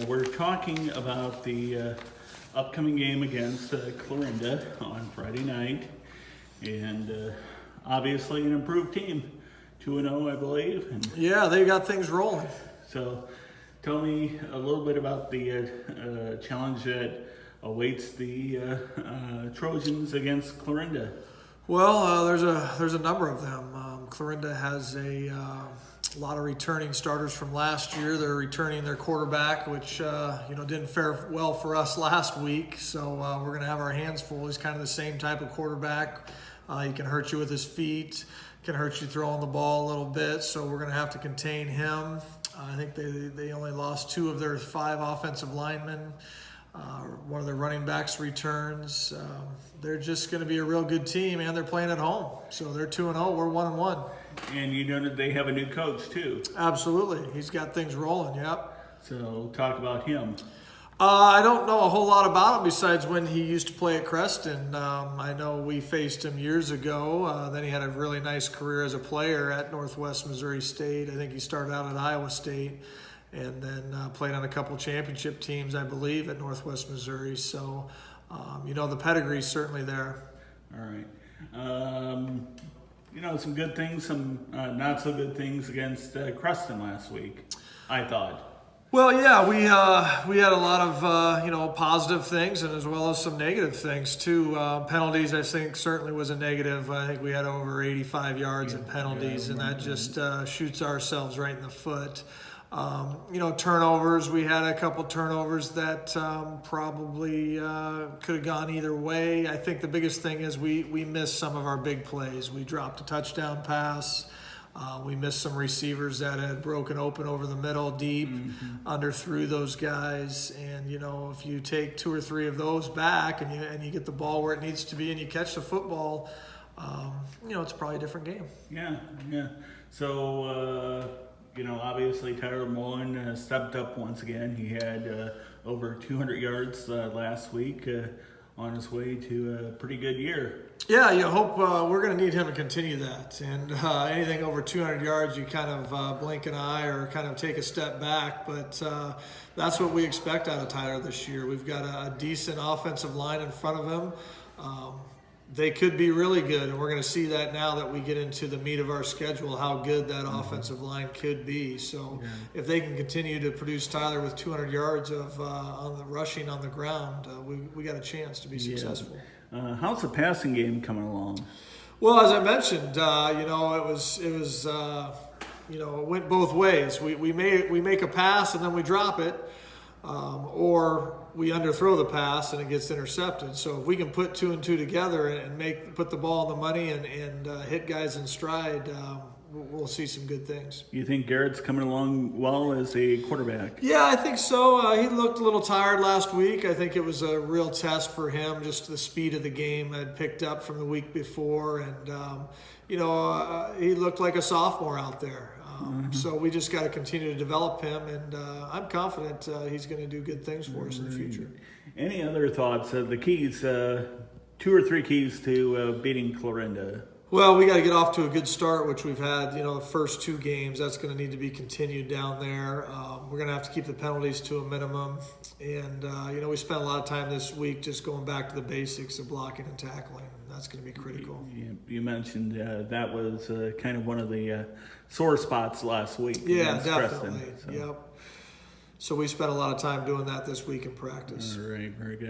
We're talking about the upcoming game against Clarinda on Friday night, and obviously an improved team, 2-0 I believe. And yeah, they got things rolling. so tell me a little bit about the challenge that awaits the Trojans against Clarinda. Well, there's a number of them. Clarinda has a lot of returning starters from last year. They're returning their quarterback, which didn't fare well for us last week. So we're going to have our hands full. He's kind of the same type of quarterback. He can hurt you with his feet, can hurt you throwing the ball a little bit. So we're going to have to contain him. I think they only lost 2 of their 5 offensive linemen. One of their running backs returns. They're just going to be a real good team, and they're playing at home. So they're 2-0. We're 1-1. And you know that they have a new coach too. Absolutely, he's got things rolling. Yep. So talk about him. I don't know a whole lot about him besides when he used to play at Creston. I know we faced him years ago. Then he had a really nice career as a player at Northwest Missouri State. I think he started out at Iowa State, and then played on a couple championship teams, I believe, at Northwest Missouri. So, the pedigree's certainly there. All right. Some good things, some not so good things against Creston last week, I thought. Well, yeah, we had a lot of positive things, and as well as some negative things too. Penalties, I think, certainly was a negative. I think we had over 85 yards in penalties, and that just shoots ourselves right in the foot. Turnovers, we had a couple turnovers that probably could have gone either way. I think the biggest thing is we missed some of our big plays. We dropped a touchdown pass. We missed some receivers that had broken open over the middle deep, underthrew those guys. And, if you take 2 or 3 of those back and you get the ball where it needs to be and you catch the football, it's probably a different game. Yeah. So, obviously Tyler Mullen stepped up once again. He had over 200 yards last week on his way to a pretty good year. Yeah, you hope we're going to need him to continue that. And anything over 200 yards, you kind of blink an eye or kind of take a step back. But that's what we expect out of Tyler this year. We've got a decent offensive line in front of him. They could be really good, and we're going to see that now that we get into the meat of our schedule, how good that offensive line could be. So if they can continue to produce Tyler with 200 yards of on the rushing on the ground, we got a chance to be successful. How's the passing game coming along? Well, as I mentioned, it went both ways. We make a pass and then we drop it, or we underthrow the pass and it gets intercepted. So if we can put 2 and 2 together and put the ball in the money and hit guys in stride, we'll see some good things. You think Garrett's coming along well as a quarterback? Yeah, I think so. He looked a little tired last week. I think it was a real test for him, just the speed of the game had picked up from the week before. And, he looked like a sophomore out there. So we just got to continue to develop him, and I'm confident he's going to do good things for us in the future. Any other thoughts? The keys, 2 or 3 keys to beating Clarinda? Well, we got to get off to a good start, which we've had, the first 2 games. That's going to need to be continued down there. We're going to have to keep the penalties to a minimum. And, we spent a lot of time this week just going back to the basics of blocking and tackling. That's going to be critical. You mentioned that was kind of one of the sore spots last week. Yeah, definitely. Creston, so. Yep. So we spent a lot of time doing that this week in practice. All right, very good.